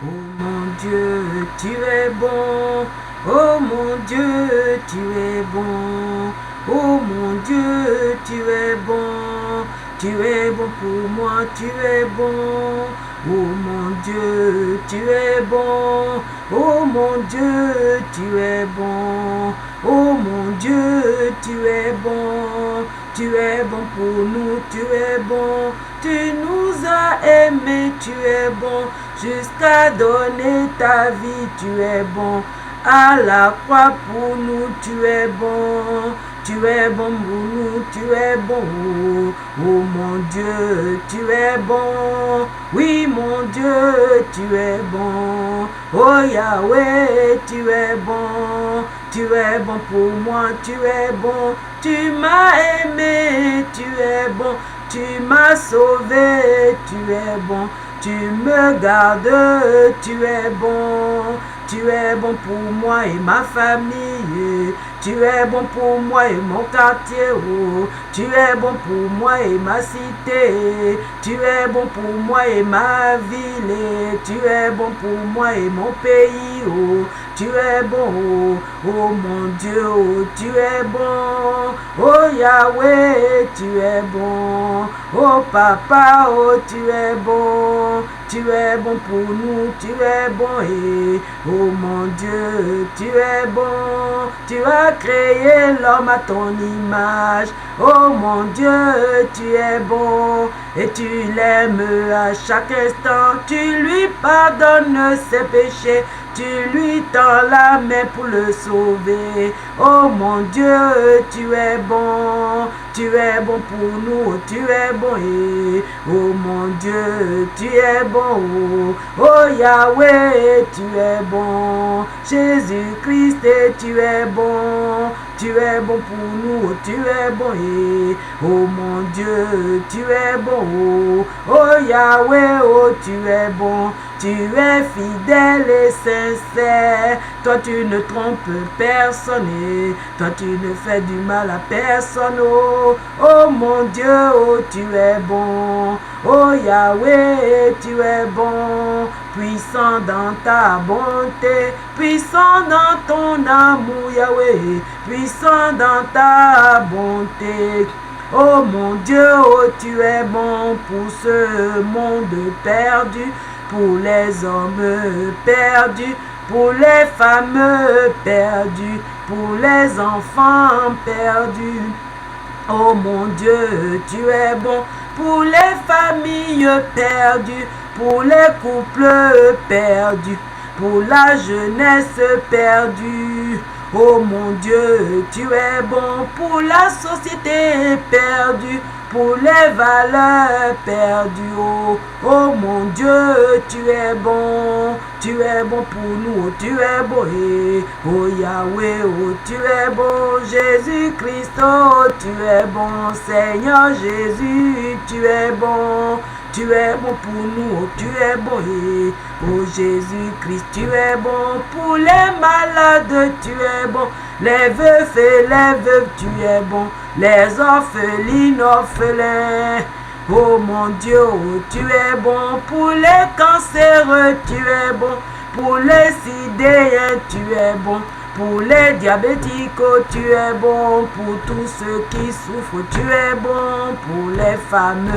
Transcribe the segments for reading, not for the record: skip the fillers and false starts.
Oh mon Dieu, tu es bon. Oh mon Dieu, tu es bon. Oh mon Dieu, tu es bon. Tu es bon pour moi, tu es bon. Oh mon Dieu, tu es bon. Oh mon Dieu, tu es bon. Oh mon Dieu, tu es bon. Tu es bon pour nous, tu es bon. Tu nous as aimés, tu es bon. Jusqu'à donner ta vie, tu es bon. À la croix pour nous, tu es bon. Tu es bon pour nous, tu es bon. Oh mon Dieu, tu es bon. Oui, mon Dieu, tu es bon. Oh Yahweh, tu es bon. Tu es bon pour moi, tu es bon. Tu m'as aimé, tu es bon. Tu m'as sauvé, tu es bon. Tu me gardes, tu es bon. Tu es bon pour moi et ma famille. Tu es bon pour moi et mon quartier. Oh. Tu es bon pour moi et ma cité. Tu es bon pour moi et ma ville. Tu es bon pour moi et mon pays. Oh. Tu es bon, oh, oh mon Dieu, oh, tu es bon. Oh Yahweh, tu es bon. Oh Papa, oh tu es bon. Tu es bon pour nous, tu es bon. Et oh mon Dieu, tu es bon. Tu as créé l'homme à ton image. Oh mon Dieu, tu es bon. Et tu l'aimes à chaque instant. Tu lui pardonnes ses péchés. Tu lui tends la main pour le sauver. Oh mon Dieu, tu es bon. Tu es bon pour nous, tu es bon. Et oh mon Dieu, tu es bon. Oh Yahweh, tu es bon. Jésus-Christ, tu es bon. Tu es bon pour nous, tu es bon. Et oh mon Dieu, tu es bon. Oh Yahweh, oh tu es bon. Tu es fidèle et sincère. Toi tu ne trompes personne. Et toi tu ne fais du mal à personne. Oh, oh mon Dieu, oh tu es bon. Oh Yahweh, tu es bon. Puissant dans ta bonté. Puissant dans ton amour, Yahweh. Puissant dans ta bonté. Oh mon Dieu, oh tu es bon pour ce monde perdu. Pour les hommes perdus, pour les femmes perdues, pour les enfants perdus. Oh mon Dieu, tu es bon pour les familles perdues, pour les couples perdus, pour la jeunesse perdue. Oh mon Dieu, tu es bon pour la société perdue, pour les valeurs perdues. Oh, oh mon Dieu, tu es bon pour nous, oh, tu es bon. Et oh Yahweh, oh tu es bon. Jésus-Christ, oh tu es bon. Seigneur Jésus, tu es bon. Tu es bon pour nous, oh, tu es bon. Et oh Jésus-Christ, tu es bon. Pour les malades, tu es bon. Les veufs et les veuves, tu es bon. Les orphelines, orphelins. Oh mon Dieu, oh, tu es bon. Pour les cancers, tu es bon. Pour les sidéens, tu es bon. Pour les diabétiques, oh, tu es bon. Pour tous ceux qui souffrent, tu es bon. Pour les femmes,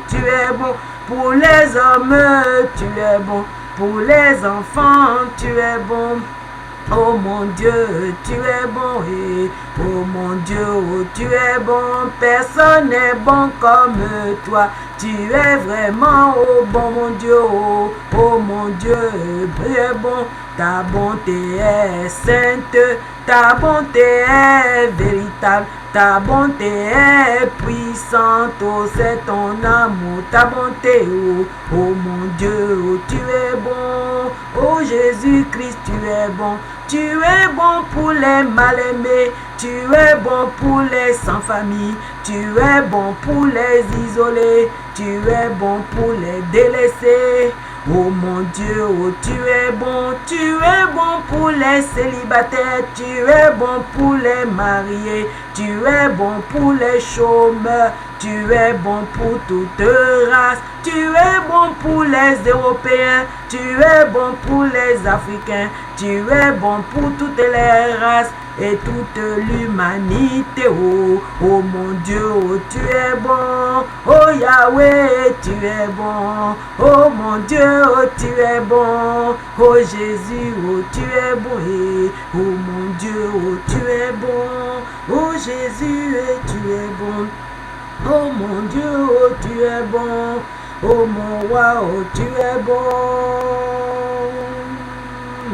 tu es bon. Pour les hommes, tu es bon. Pour les enfants, tu es bon. Oh mon Dieu, tu es bon. Et oh mon Dieu, oh, tu es bon. Personne n'est bon comme toi. Tu es vraiment bon mon Dieu. Oh, oh mon Dieu, tu es bon. Ta bonté est sainte. Ta bonté est véritable. Ta bonté est puissante. Oh, c'est ton amour. Ta bonté, oh, oh mon Dieu, oh, tu es bon. Oh Jésus-Christ, tu es bon. Tu es bon pour les mal-aimés. Tu es bon pour les sans-famille. Tu es bon pour les isolés. Tu es bon pour les délaissés. Oh mon Dieu, oh tu es bon. Tu es bon pour les célibataires. Tu es bon pour les mariés. Tu es bon pour les chômeurs. Tu es bon pour toute race. Tu es bon pour les Européens. Tu es bon pour les Africains. Tu es bon pour toutes les races et toute l'humanité. Oh, oh mon Dieu, oh tu es bon. Oh Yahweh, tu es bon. Oh mon Dieu, oh tu es bon. Oh Jésus, oh tu es bon. Et oh mon Dieu, oh tu es bon. Oh Jésus, tu es bon. Oh mon Dieu, oh tu es bon. Oh mon roi, oh tu es bon.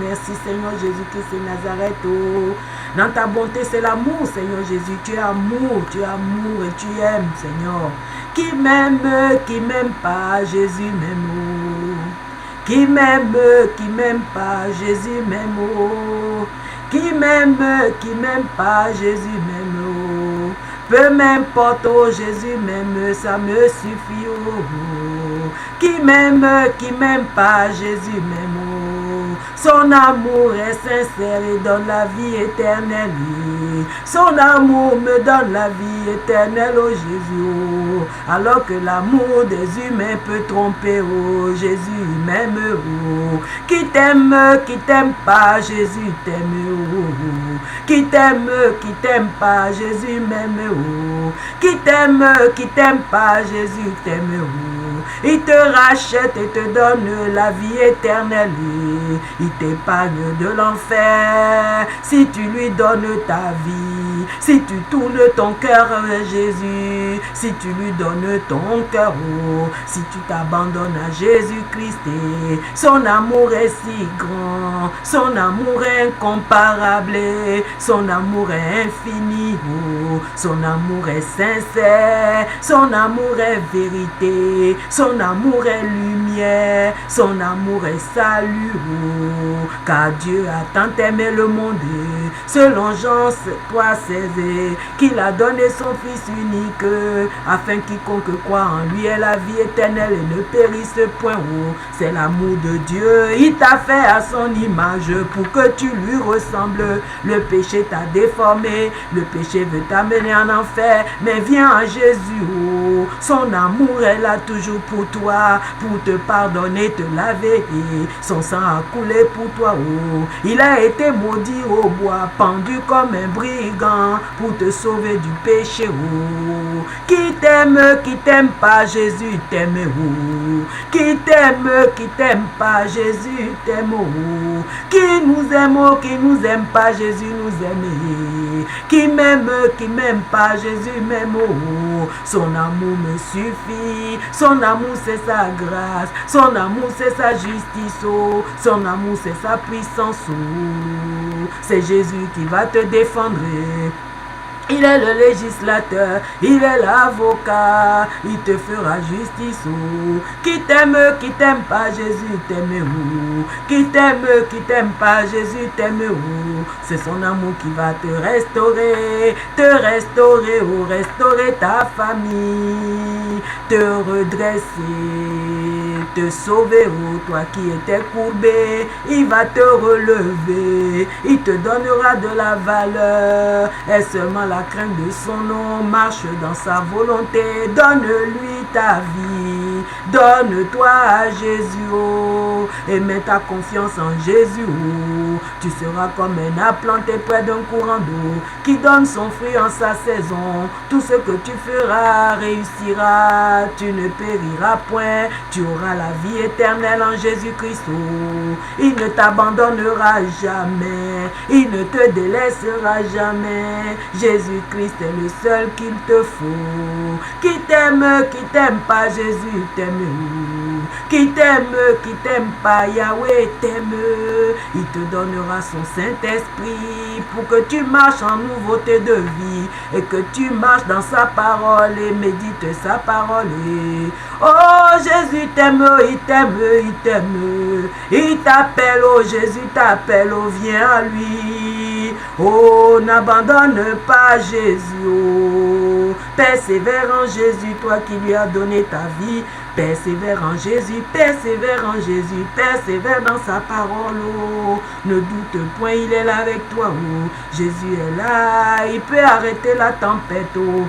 Merci Seigneur Jésus-Christ de Nazareth. Oh. Dans ta bonté, c'est l'amour, Seigneur Jésus. Tu es amour et tu aimes, Seigneur. Qui m'aime pas, Jésus m'aime. Oh. Qui m'aime pas, Jésus m'aime. Oh. Qui m'aime pas, Jésus m'aime. Oh. Peu m'importe, oh Jésus m'aime, ça me suffit. Oh. Qui m'aime pas, Jésus m'aime. Oh. Son amour est sincère et donne la vie éternelle. Son amour me donne la vie éternelle, oh Jésus. Oh. Alors que l'amour des humains peut tromper, oh Jésus m'aime. Oh. Qui t'aime pas, Jésus t'aime. Oh. Qui t'aime pas, Jésus m'aime. Oh. Qui t'aime pas, Jésus t'aime. Oh. Il te rachète et te donne la vie éternelle. Il t'épargne de l'enfer si tu lui donnes ta vie. Si tu tournes ton cœur vers Jésus, si tu lui donnes ton cœur, oh, si tu t'abandonnes à Jésus-Christ, son amour est si grand, son amour est incomparable, son amour est infini, oh, son amour est sincère, son amour est vérité, son amour est lumière, son amour est salut, oh, car Dieu a tant aimé le monde, selon Jean 3,16, qu'il a donné son Fils unique, afin quiconque croit en lui ait la vie éternelle et ne périsse point. Oh, c'est l'amour de Dieu, il t'a fait à son image pour que tu lui ressembles. Le péché t'a déformé, le péché veut t'amener en enfer, mais viens à Jésus, oh, son amour est là toujours pour toi, pour te pardonner, te laver, et son sang a coulé pour toi, oh, il a été maudit au bois, pendu comme un brigand, pour te sauver du péché, oh, qui t'aime pas, Jésus t'aime, oh, qui t'aime pas, Jésus t'aime, oh, qui nous aime pas, Jésus nous aime, qui m'aime pas, Jésus m'aime, oh, son amour me suffit, son amour c'est sa grâce, son amour c'est sa justice, oh, son amour c'est sa puissance, oh, c'est Jésus qui va te défendre. Il est le législateur, il est l'avocat, il te fera justice. Oh. Qui t'aime pas, Jésus t'aime. Oh. Qui t'aime pas, Jésus t'aime. Oh. C'est son amour qui va te restaurer, oh, restaurer ta famille, te redresser, te sauver, oh, toi qui étais courbé, il va te relever, il te donnera de la valeur, et seulement la crainte de son nom, marche dans sa volonté, donne-lui ta vie, donne-toi à Jésus, oh, et mets ta confiance en Jésus, oh, tu seras comme un arbre planté près d'un courant d'eau, qui donne son fruit en sa saison, tout ce que tu feras réussira, tu ne périras point, tu auras la vie éternelle en Jésus-Christ, oh, il ne t'abandonnera jamais, il ne te délaissera jamais, Jésus-Christ est le seul qu'il te faut. Qui t'aime pas, Jésus t'aime. Qui t'aime pas, Yahweh t'aime. Il te donnera son Saint-Esprit pour que tu marches en nouveauté de vie et que tu marches dans sa parole et médites sa parole. Oh, Jésus t'aime, il t'aime, il t'aime. Il t'appelle, oh, Jésus t'appelle, oh, viens à lui. Oh, n'abandonne pas Jésus, oh. Persévère en Jésus, toi qui lui as donné ta vie. Persévère en Jésus, persévère en Jésus, persévère dans sa parole, oh. Ne doute point, il est là avec toi, oh. Jésus est là, il peut arrêter la tempête, oh.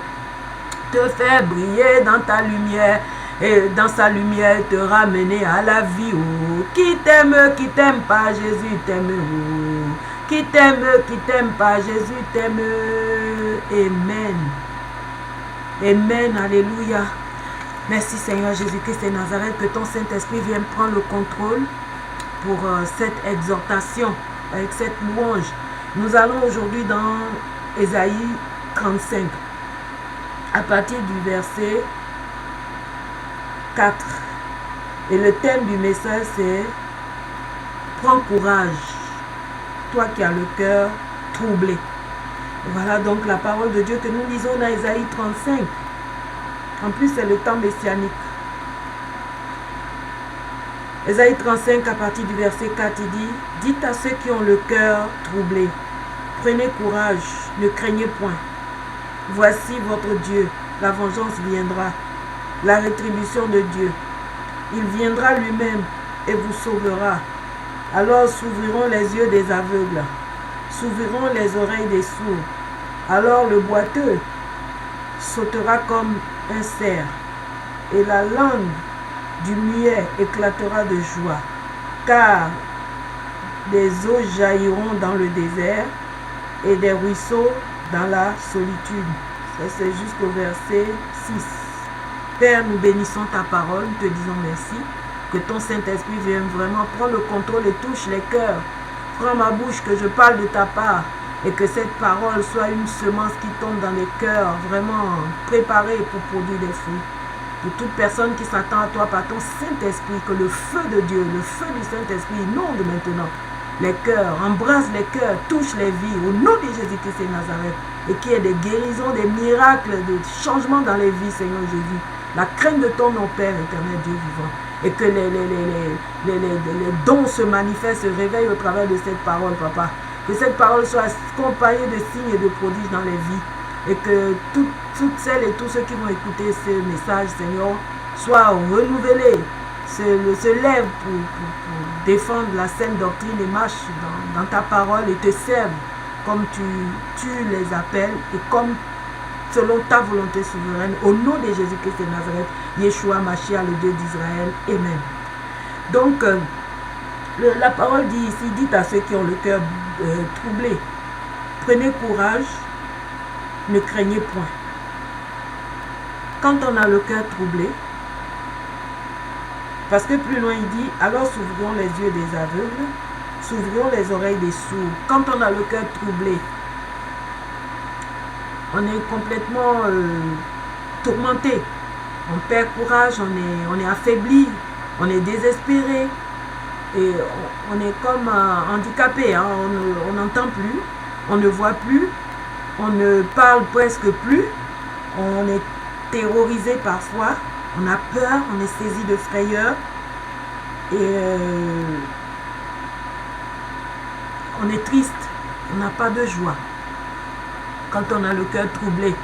te faire briller dans ta lumière, et dans sa lumière te ramener à la vie. Oh, qui t'aime pas, Jésus t'aime. Oh, qui t'aime pas, Jésus t'aime. Amen. Amen, alléluia. Merci Seigneur Jésus-Christ et Nazareth, que ton Saint-Esprit vienne prendre le contrôle pour cette exhortation, avec cette louange. Nous allons aujourd'hui dans Ésaïe 35, à partir du verset 4. Et le thème du message c'est « Prends courage, toi qui as le cœur troublé ». Voilà donc la parole de Dieu que nous lisons dans Ésaïe 35. En plus, c'est le temps messianique. Ésaïe 35, à partir du verset 4, il dit « Dites à ceux qui ont le cœur troublé, prenez courage, ne craignez point. Voici votre Dieu, la vengeance viendra, la rétribution de Dieu. Il viendra lui-même et vous sauvera. Alors s'ouvriront les yeux des aveugles, s'ouvriront les oreilles des sourds. Alors le boiteux sautera comme un cerf, et la langue du muet éclatera de joie, car des eaux jailliront dans le désert et des ruisseaux dans la solitude. Ça c'est jusqu'au verset 6. Père, nous bénissons ta parole, nous te disons merci, que ton Saint-Esprit vienne vraiment prendre le contrôle et touche les cœurs. Prends ma bouche, que je parle de ta part, et que cette parole soit une semence qui tombe dans les cœurs, vraiment préparée pour produire des fruits. Pour toute personne qui s'attend à toi par ton Saint-Esprit, que le feu de Dieu, le feu du Saint-Esprit inonde maintenant les cœurs, embrasse les cœurs, touche les vies, au nom de Jésus-Christ et Nazareth, et qu'il y ait des guérisons, des miracles, des changements dans les vies, Seigneur Jésus. La crainte de ton nom, Père éternel, Dieu vivant, et que les dons se manifestent, se réveillent au travers de cette parole, Papa. Que cette parole soit accompagnée de signes et de prodiges dans les vies. Et que toutes celles et tous ceux qui vont écouter ce message, Seigneur, soient renouvelés, se lèvent pour défendre la saine doctrine et marchent dans ta parole et te servent comme tu les appelles et comme selon ta volonté souveraine. Au nom de Jésus-Christ de Nazareth, Yeshua Mashiach, le Dieu d'Israël. Amen. Donc, la parole dit ici, dites à ceux qui ont le cœur troublé, prenez courage, ne craignez point. Quand on a le cœur troublé, parce que plus loin il dit, alors s'ouvriront les yeux des aveugles, s'ouvriront les oreilles des sourds. Quand on a le cœur troublé, on est complètement tourmenté, on perd courage, on est affaibli, on est désespéré. Et on est comme handicapé, hein? On n'entend plus, on ne voit plus, on ne parle presque plus, on est terrorisé parfois, on a peur, on est saisi de frayeur et on est triste, on n'a pas de joie quand on a le cœur troublé.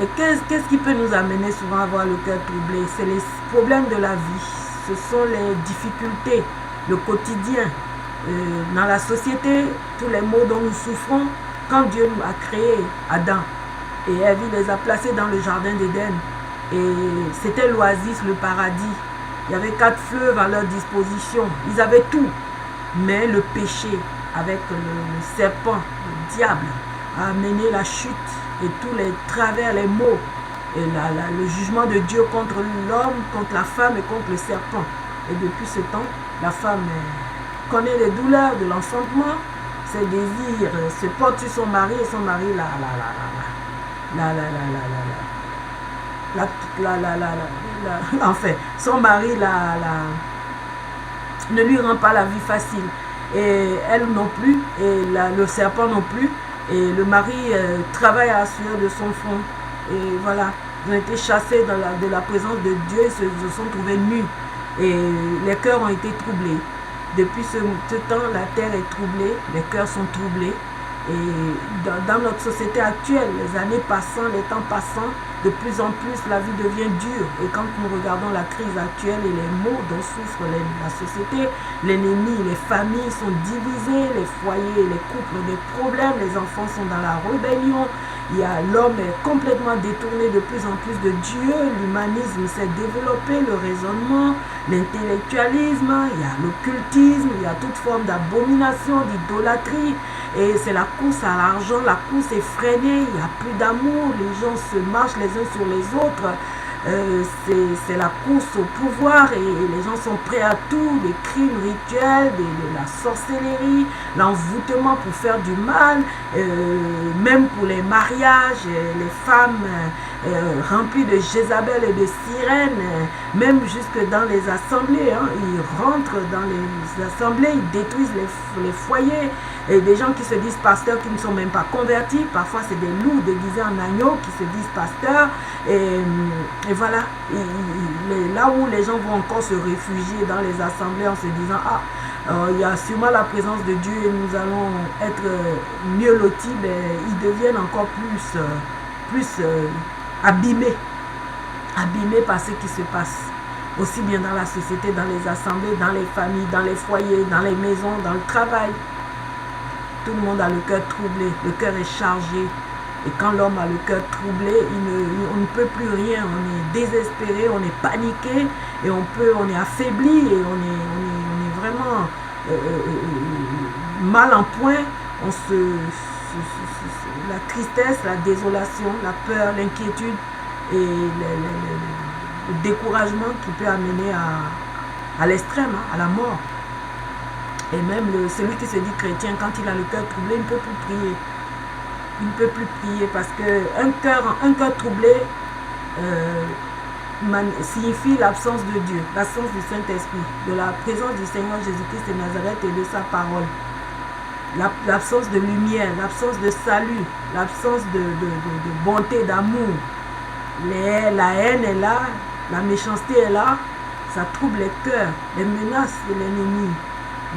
Et qu'est-ce qui peut nous amener souvent à avoir le cœur troublé? C'est les problèmes de la vie. Ce sont les difficultés, le quotidien. Dans la société, tous les maux dont nous souffrons, quand Dieu nous a créé Adam et Ève, il les a placés dans le jardin d'Éden. Et c'était l'oasis, le paradis. Il y avait 4 fleuves à leur disposition. Ils avaient tout. Mais le péché, avec le serpent, le diable, a amené la chute et tous les travers, les maux. Et le jugement de Dieu contre l'homme, contre la femme et contre le serpent. Et depuis ce temps, la femme connaît les douleurs de l'enfantement, ses désirs, se porte sur son mari et son mari enfin, son mari ne lui rend pas la vie facile. Et elle non plus, et le serpent non plus. Et le mari travaille à la sueur de son front. Et voilà, ils ont été chassés de la présence de Dieu, ils se sont trouvés nus. Et les cœurs ont été troublés. Depuis ce temps, la terre est troublée, les cœurs sont troublés. Et dans notre société actuelle, les années passant, les temps passant, de plus en plus la vie devient dure. Et quand nous regardons la crise actuelle et les maux dont souffre la société, l'ennemi, les familles sont divisées, les foyers, les couples, des problèmes, les enfants sont dans la rébellion. L'homme est complètement détourné de plus en plus de Dieu. L'humanisme s'est développé, le raisonnement, l'intellectualisme, il y a l'occultisme, il y a toute forme d'abomination, d'idolâtrie. Et c'est la course à l'argent, la course est freinée, il n'y a plus d'amour, les gens se marchent les uns sur les autres. C'est la course au pouvoir et les gens sont prêts à tout, des crimes rituels, de la sorcellerie, l'envoûtement pour faire du mal, même pour les mariages, les femmes remplies de Jézabel et de sirènes, même jusque dans les assemblées, hein, ils rentrent dans les assemblées, ils détruisent les foyers, et des gens qui se disent pasteurs qui ne sont même pas convertis, parfois c'est des loups déguisés en agneaux qui se disent pasteurs, et voilà, là où les gens vont encore se réfugier dans les assemblées en se disant, il y a sûrement la présence de Dieu et nous allons être mieux lotis, mais ils deviennent encore plus abîmés par ce qui se passe, aussi bien dans la société, dans les assemblées, dans les familles, dans les foyers, dans les maisons, dans le travail. Tout le monde a le cœur troublé, le cœur est chargé. Et quand l'homme a le cœur troublé, on ne peut plus rien, on est désespéré, on est paniqué, et on est affaibli, et on est vraiment mal en point. La tristesse, la désolation, la peur, l'inquiétude et le découragement qui peut amener à l'extrême, hein, à la mort. Et même celui qui se dit chrétien, quand il a le cœur troublé, il ne peut plus prier. Il ne peut plus prier parce qu'un cœur troublé signifie l'absence de Dieu, l'absence du Saint-Esprit, de la présence du Seigneur Jésus-Christ de Nazareth et de sa parole. L'absence de lumière, l'absence de salut, l'absence de bonté, d'amour. La haine est là, la méchanceté est là, ça trouble les cœurs, les menaces de l'ennemi,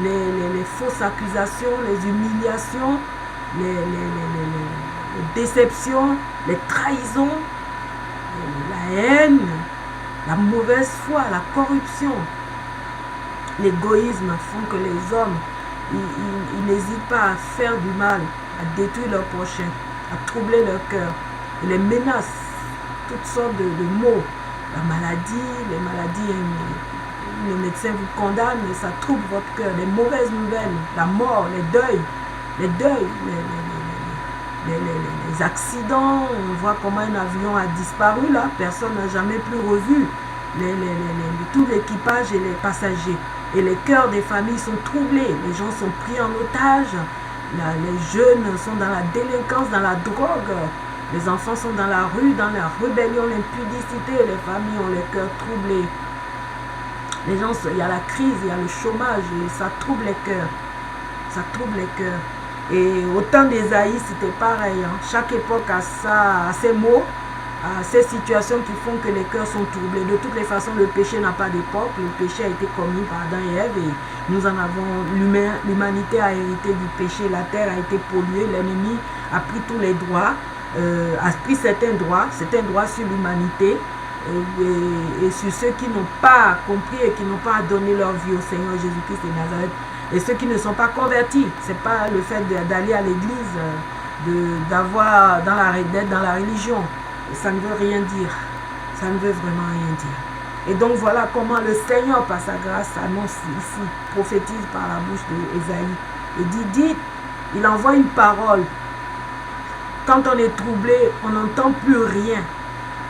les fausses accusations, les humiliations, les déceptions, les trahisons, la haine, la mauvaise foi, la corruption, l'égoïsme font que les hommes ils n'hésitent pas à faire du mal, à détruire leur prochain, à troubler leur cœur. Et les menaces, toutes sortes de maux, la maladie, les maladies, les médecins vous condamnent, mais ça trouble votre cœur. Les mauvaises nouvelles, la mort, les deuils, les accidents, on voit comment un avion a disparu là, personne n'a jamais plus revu tout l'équipage et les passagers. Et les cœurs des familles sont troublés, les gens sont pris en otage, les jeunes sont dans la délinquance, dans la drogue, les enfants sont dans la rue, dans la rébellion, l'impudicité, les familles ont les cœurs troublés. Les gens, il y a la crise, il y a le chômage, et ça trouble les cœurs. Ça trouble les cœurs. Et au temps d'Ésaïe, c'était pareil. Hein. Chaque époque a ses mots, a ses situations qui font que les cœurs sont troublés. De toutes les façons, le péché n'a pas d'époque. Le péché a été commis par Adam et Ève. Et nous en avons, l'humanité a hérité du péché. La terre a été polluée. L'ennemi a pris tous les droits, a pris certains droits sur l'humanité. Et sur ceux qui n'ont pas compris et qui n'ont pas donné leur vie au Seigneur Jésus-Christ de Nazareth. Et ceux qui ne sont pas convertis, ce n'est pas le fait d'aller à l'église, d'être dans la religion. Ça ne veut rien dire. Ça ne veut vraiment rien dire. Et donc voilà comment le Seigneur, par sa grâce, annonce ici, prophétise par la bouche d'Ésaïe. Et dit, il envoie une parole. Quand on est troublé, on n'entend plus rien.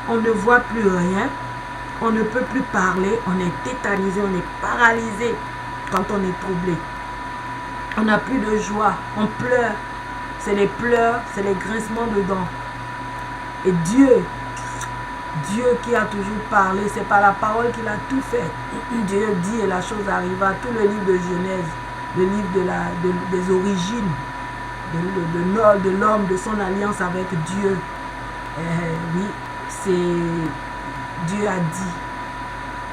On ne voit plus rien. On ne peut plus parler. On est tétanisé, on est paralysé quand on est troublé. On n'a plus de joie. On pleure. C'est les pleurs, c'est les grincements de dents. Et Dieu qui a toujours parlé, c'est par la parole qu'il a tout fait. Dieu dit et la chose arriva. Tout le livre de Genèse, le livre des origines de l'homme, de son alliance avec Dieu. Oui, c'est Dieu a dit.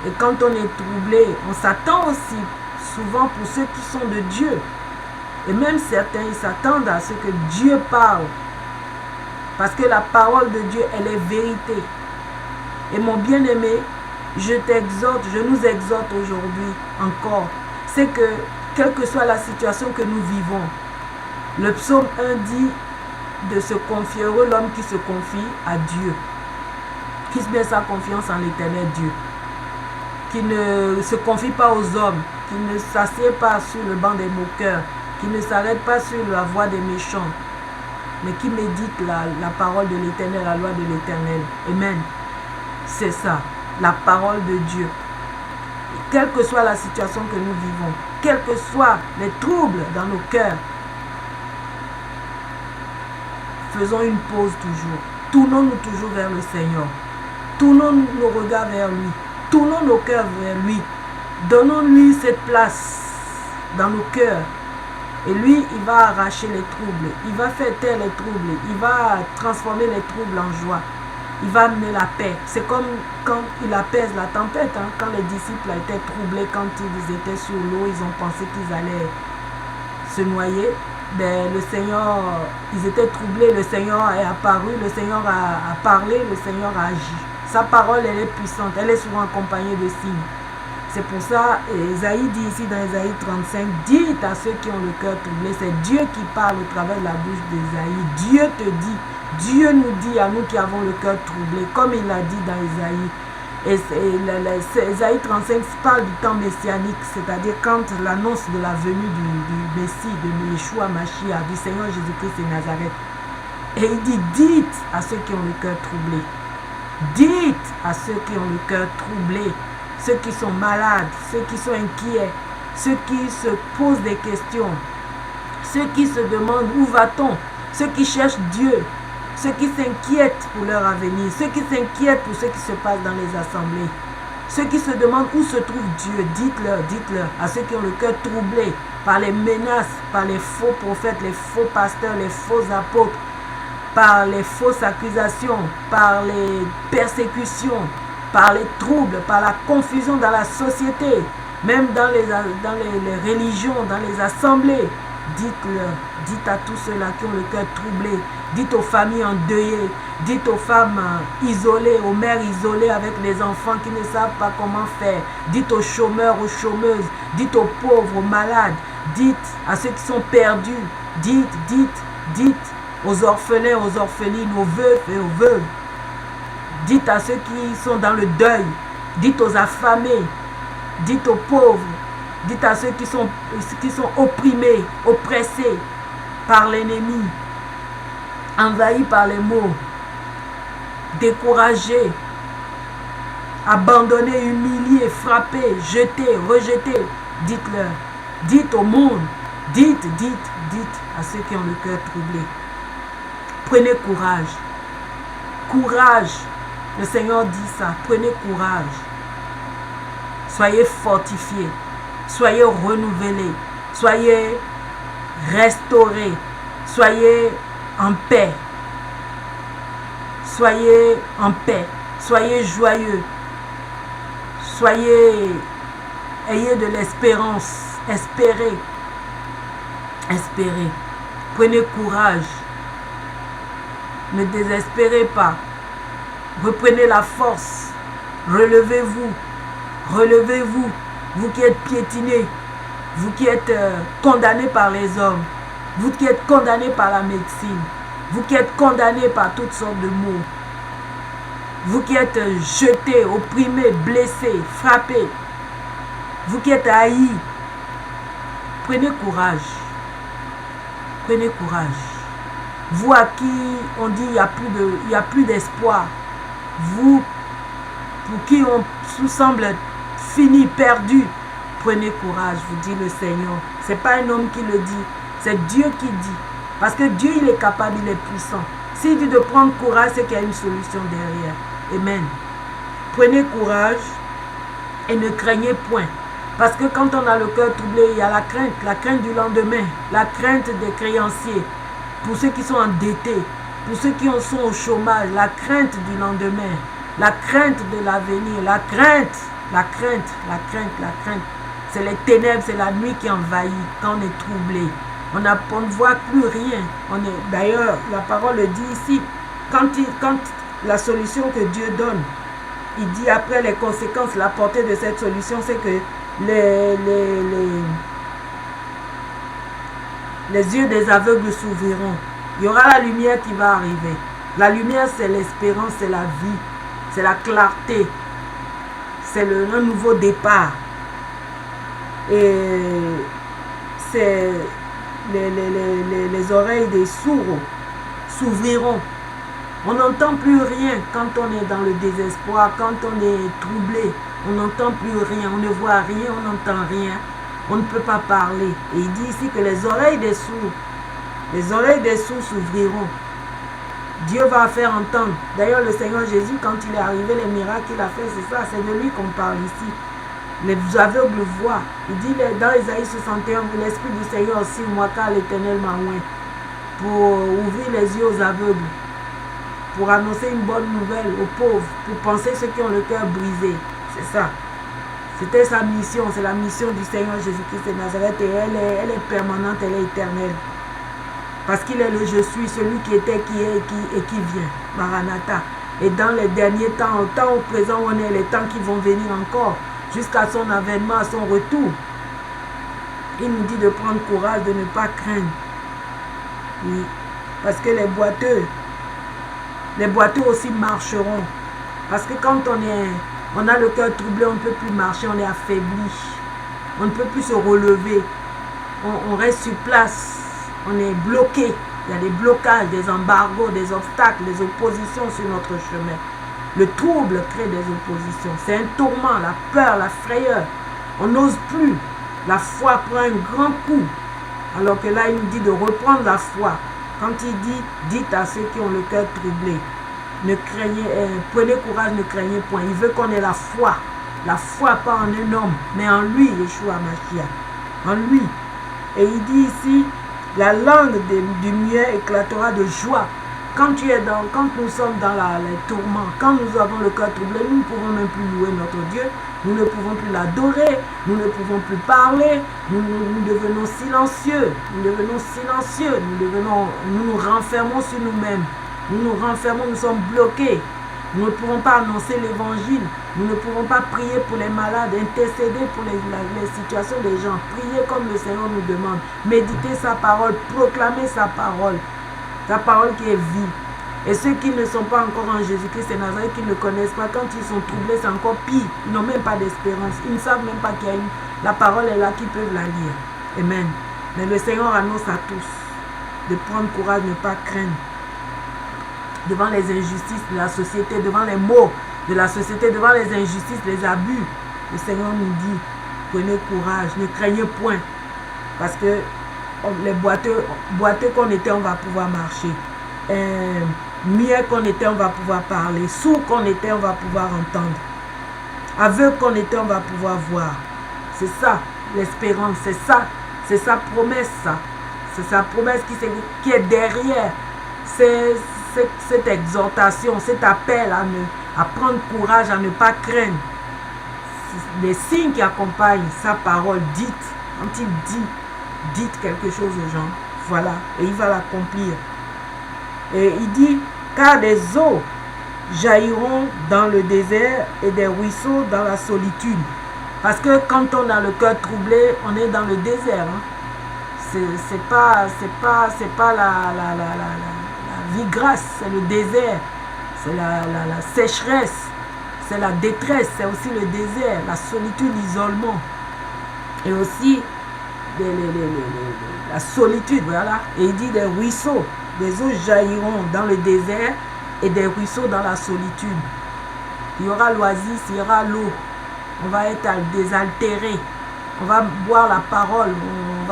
Et quand on est troublé, on s'attend aussi souvent pour ceux qui sont de Dieu. Et même certains, ils s'attendent à ce que Dieu parle. Parce que la parole de Dieu, elle est vérité. Et mon bien-aimé, je t'exhorte, je nous exhorte aujourd'hui encore. C'est que, quelle que soit la situation que nous vivons, le psaume 1 dit, de se confier, heureux l'homme qui se confie à Dieu, qui met sa confiance en l'Éternel Dieu, qui ne se confie pas aux hommes, qui ne s'assied pas sur le banc des moqueurs, qui ne s'arrête pas sur la voie des méchants, mais qui médite la parole de l'Éternel, la loi de l'Éternel. Amen. C'est ça, la parole de Dieu. Quelle que soit la situation que nous vivons, quels que soient les troubles dans nos cœurs, faisons une pause toujours. Tournons-nous toujours vers le Seigneur. Tournons nos regards vers lui. Tournons nos cœurs vers lui. Donnons-lui cette place dans nos cœurs. Et lui, il va arracher les troubles. Il va faire taire les troubles. Il va transformer les troubles en joie. Il va amener la paix. C'est comme quand il apaise la tempête. Quand les disciples étaient troublés, quand ils étaient sur l'eau, ils ont pensé qu'ils allaient se noyer. Ben, le Seigneur, ils étaient troublés. Le Seigneur est apparu. Le Seigneur a parlé. Le Seigneur a agi. Sa parole, elle est puissante. Elle est souvent accompagnée de signes. C'est pour ça, Esaïe dit ici dans Esaïe 35, dites à ceux qui ont le cœur troublé, c'est Dieu qui parle au travers de la bouche d'Esaïe. Dieu te dit, Dieu nous dit à nous qui avons le cœur troublé, comme il l'a dit dans Esaïe. Et Esaïe 35 parle du temps messianique, c'est-à-dire quand l'annonce de la venue du Messie, de Yeshua Mashiach, du Seigneur Jésus-Christ de Nazareth. Et il dit, dites à ceux qui ont le cœur troublé, dites à ceux qui ont le cœur troublé, ceux qui sont malades, ceux qui sont inquiets, ceux qui se posent des questions, ceux qui se demandent où va-t-on, ceux qui cherchent Dieu, ceux qui s'inquiètent pour leur avenir, ceux qui s'inquiètent pour ce qui se passe dans les assemblées, ceux qui se demandent où se trouve Dieu, dites-leur à ceux qui ont le cœur troublé par les menaces, par les faux prophètes, les faux pasteurs, les faux apôtres, par les fausses accusations, par les persécutions, par les troubles, par la confusion dans la société, même dans les religions, dans les assemblées. Dites-leur, dites à tous ceux-là qui ont le cœur troublé, dites aux familles endeuillées, dites aux femmes isolées, aux mères isolées avec les enfants qui ne savent pas comment faire, dites aux chômeurs, aux chômeuses, dites aux pauvres, aux malades, dites à ceux qui sont perdus, dites aux orphelins, aux orphelines, aux veufs et aux veuves. Dites à ceux qui sont dans le deuil, dites aux affamés, dites aux pauvres, dites à ceux qui sont opprimés, oppressés par l'ennemi, envahis par les maux, découragés, abandonnés, humiliés, frappés, jetés, rejetés. Dites-leur, dites au monde, dites à ceux qui ont le cœur troublé. Prenez courage, courage. Le Seigneur dit ça, prenez courage. Soyez fortifiés, soyez renouvelés, soyez restaurés, soyez en paix. Soyez en paix, soyez joyeux, ayez de l'espérance, espérez. Prenez courage, ne désespérez pas. Reprenez la force, relevez-vous, vous qui êtes piétinés, vous qui êtes condamnés par les hommes, vous qui êtes condamnés par la médecine, vous qui êtes condamnés par toutes sortes de maux, vous qui êtes jetés, opprimés, blessés, frappés, vous qui êtes haïs, prenez courage, vous à qui on dit il n'y a plus d'espoir, vous, pour qui on semble fini, perdu, prenez courage, vous dit le Seigneur. Ce n'est pas un homme qui le dit, c'est Dieu qui dit. Parce que Dieu, il est capable, il est puissant. S'il dit de prendre courage, c'est qu'il y a une solution derrière. Amen. Prenez courage et ne craignez point. Parce que quand on a le cœur troublé, il y a la crainte du lendemain, la crainte des créanciers, pour ceux qui sont endettés, pour ceux qui sont au chômage, la crainte du lendemain, la crainte de l'avenir, la crainte. C'est les ténèbres, c'est la nuit qui envahit quand on est troublé. On ne voit plus rien. D'ailleurs, la parole le dit ici, quand la solution que Dieu donne, il dit après les conséquences, la portée de cette solution, c'est que les yeux des aveugles s'ouvriront, Il y aura la lumière qui va arriver. La lumière, c'est l'espérance, c'est la vie, c'est la clarté, c'est un nouveau départ. Et c'est les oreilles des sourds s'ouvriront. On n'entend plus rien quand on est dans le désespoir, quand on est troublé. On n'entend plus rien, on ne voit rien, on n'entend rien. On ne peut pas parler. Et il dit ici que les oreilles des sourds s'ouvriront. Dieu va faire entendre. D'ailleurs, le Seigneur Jésus, quand il est arrivé, les miracles qu'il a fait, c'est ça, c'est de lui qu'on parle ici. Les aveugles voient. Il dit dans Isaïe 61, l'Esprit du Seigneur aussi, moi, car l'Éternel m'a oint, pour ouvrir les yeux aux aveugles, pour annoncer une bonne nouvelle aux pauvres, pour penser ceux qui ont le cœur brisé. C'est ça. C'était sa mission, c'est la mission du Seigneur Jésus-Christ de Nazareth, et elle est permanente, elle est éternelle. Parce qu'il est le je suis, celui qui était, qui est et qui vient. Maranatha. Et dans les derniers temps, au temps au présent, on est les temps qui vont venir encore, jusqu'à son avènement, à son retour. Il nous dit de prendre courage, de ne pas craindre. Oui. Parce que les boiteux aussi marcheront. Parce que quand on a le cœur troublé, on ne peut plus marcher, on est affaibli. On ne peut plus se relever. On reste sur place. On est bloqué. Il y a des blocages, des embargos, des obstacles, des oppositions sur notre chemin. Le trouble crée des oppositions. C'est un tourment, la peur, la frayeur. On n'ose plus. La foi prend un grand coup. Alors que là, il nous dit de reprendre la foi. Quand il dit, dites à ceux qui ont le cœur troublé, ne craignez, prenez courage, ne craignez point. Il veut qu'on ait la foi. La foi pas en un homme, mais en lui, Yeshua Mashiach. En lui. Et il dit ici, la langue du muet éclatera de joie. Quand nous sommes dans les tourments, quand nous avons le cœur troublé, nous ne pouvons même plus louer notre Dieu. Nous ne pouvons plus l'adorer. Nous ne pouvons plus parler. Nous devenons silencieux. Nous nous renfermons sur nous-mêmes. Nous nous renfermons, nous sommes bloqués. Nous ne pouvons pas annoncer l'évangile. Nous ne pouvons pas prier pour les malades, intercéder pour les situations des gens. Prier comme le Seigneur nous demande. Méditer sa parole, proclamer sa parole qui est vie. Et ceux qui ne sont pas encore en Jésus-Christ et Nazareth, qui ne connaissent pas, quand ils sont troublés, c'est encore pire. Ils n'ont même pas d'espérance. Ils ne savent même pas qu'il y a la parole est là, qu'ils peuvent la lire. Amen. Mais le Seigneur annonce à tous de prendre courage, de ne pas craindre. Devant les injustices de la société, devant les maux de la société, devant les injustices, les abus, le Seigneur nous dit, prenez courage, ne craignez point. Parce que les boiteux qu'on était, on va pouvoir marcher. Muet qu'on était, on va pouvoir parler. Sourd qu'on était, on va pouvoir entendre. Aveugle qu'on était, on va pouvoir voir. C'est ça, l'espérance, c'est sa promesse, ça. C'est sa promesse qui est derrière. C'est cette exhortation, cet appel à prendre courage, à ne pas craindre. Les signes qui accompagnent sa parole dite. Quand il dit, dites quelque chose aux gens. Voilà, et il va l'accomplir. Et il dit, car des eaux jailliront dans le désert et des ruisseaux dans la solitude. Parce que quand on a le cœur troublé, on est dans le désert. Hein. C'est pas la vie grasse, c'est le désert, c'est la sécheresse, c'est la détresse, c'est aussi le désert, la solitude, l'isolement. Et aussi la solitude, voilà. Et il dit des ruisseaux, des eaux jailliront dans le désert et des ruisseaux dans la solitude. Il y aura l'oasis, il y aura l'eau. On va être désaltéré. On va boire la parole. On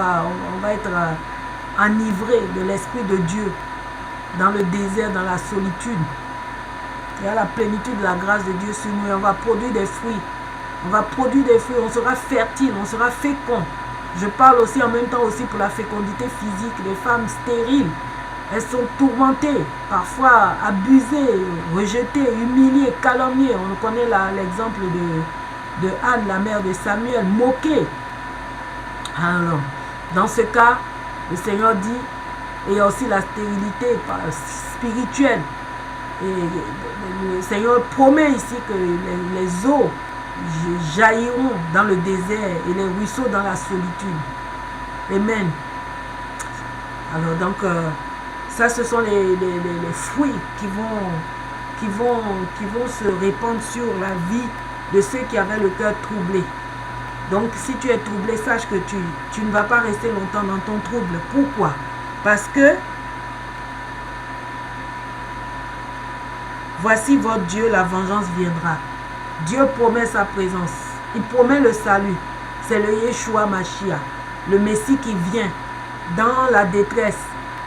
va être enivré de l'Esprit de Dieu dans le désert, dans la solitude. Il y a la plénitude de la grâce de Dieu sur nous et on va produire des fruits. On va produire des fruits, on sera fertile, on sera fécond. Je parle aussi en même temps aussi pour la fécondité physique. Les femmes stériles, elles sont tourmentées, parfois abusées, rejetées, humiliées, calomniées. On connaît l'exemple de Anne, la mère de Samuel, moquée. Alors, dans ce cas, le Seigneur dit, et il y a aussi la stérilité spirituelle. Et le Seigneur promet ici que les eaux jailliront dans le désert et les ruisseaux dans la solitude. Amen. Alors donc, Ça, ce sont les fruits qui vont se répandre sur la vie de ceux qui avaient le cœur troublé. Donc, si tu es troublé, sache que tu ne vas pas rester longtemps dans ton trouble. Pourquoi? Parce que voici votre Dieu, la vengeance viendra. Dieu promet sa présence. Il promet le salut. C'est le Yeshua Mashiach, le Messie qui vient dans la détresse.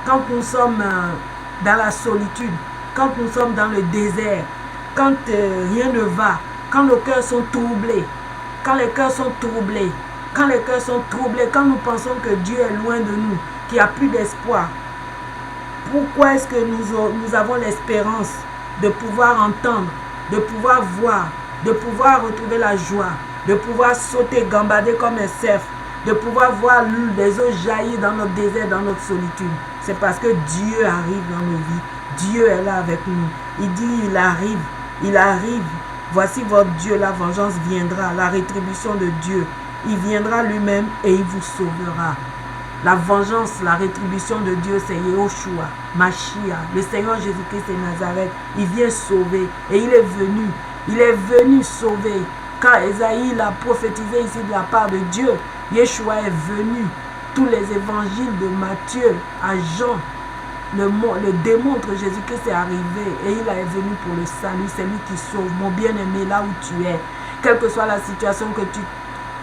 Quand nous sommes dans la solitude, quand nous sommes dans le désert, quand rien ne va, quand nos cœurs sont troublés, quand les cœurs sont troublés, quand nous pensons que Dieu est loin de nous, qu'il n'y a plus d'espoir. Pourquoi est-ce que nous avons l'espérance de pouvoir entendre, de pouvoir voir, de pouvoir retrouver la joie, de pouvoir sauter, gambader comme un cerf, de pouvoir voir les eaux jaillir dans notre désert, dans notre solitude? C'est parce que Dieu arrive dans nos vies. Dieu est là avec nous. Il dit, il arrive. Voici votre Dieu, la vengeance viendra, la rétribution de Dieu. Il viendra lui-même et il vous sauvera. La vengeance, la rétribution de Dieu, c'est Yehoshua, Mashiach, le Seigneur Jésus-Christ de Nazareth. Il vient sauver et il est venu sauver. Quand Esaïe l'a prophétisé ici de la part de Dieu, Yeshua est venu. Tous les évangiles de Matthieu à Jean le démontrent. Jésus-Christ est arrivé et il est venu pour le salut. C'est lui qui sauve. Mon bien-aimé, là où tu es, quelle que soit la situation que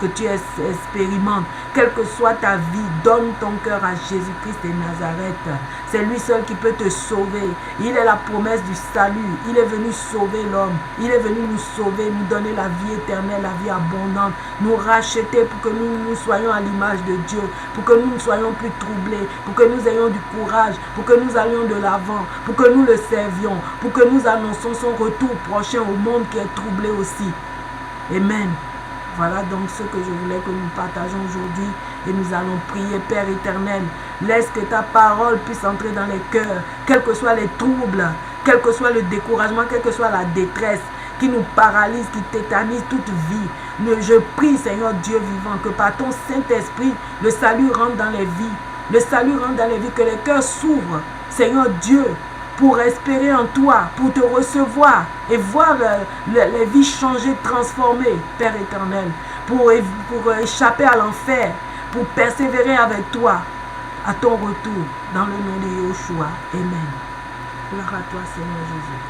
tu expérimentes, quelle que soit ta vie, donne ton cœur à Jésus-Christ de Nazareth. C'est lui seul qui peut te sauver. Il est la promesse du salut. Il est venu sauver l'homme. Il est venu nous sauver, nous donner la vie éternelle, la vie abondante, nous racheter pour que nous soyons à l'image de Dieu, pour que nous ne soyons plus troublés, pour que nous ayons du courage, pour que nous allions de l'avant, pour que nous le servions, pour que nous annoncions son retour prochain au monde qui est troublé aussi. Amen. Voilà donc ce que je voulais que nous partageons aujourd'hui et nous allons prier. Père éternel, laisse que ta parole puisse entrer dans les cœurs, quels que soient les troubles, quel que soit le découragement, quelle que soit la détresse qui nous paralyse, qui tétanise toute vie. Je prie, Seigneur Dieu vivant, que par ton Saint-Esprit, le salut rentre dans les vies. Le salut rentre dans les vies, que les cœurs s'ouvrent, Seigneur Dieu, pour espérer en toi, pour te recevoir et voir les vies changer, transformées, Père éternel, pour échapper à l'enfer, pour persévérer avec toi à ton retour, dans le nom de Yeshua. Amen. Gloire à toi, Seigneur Jésus.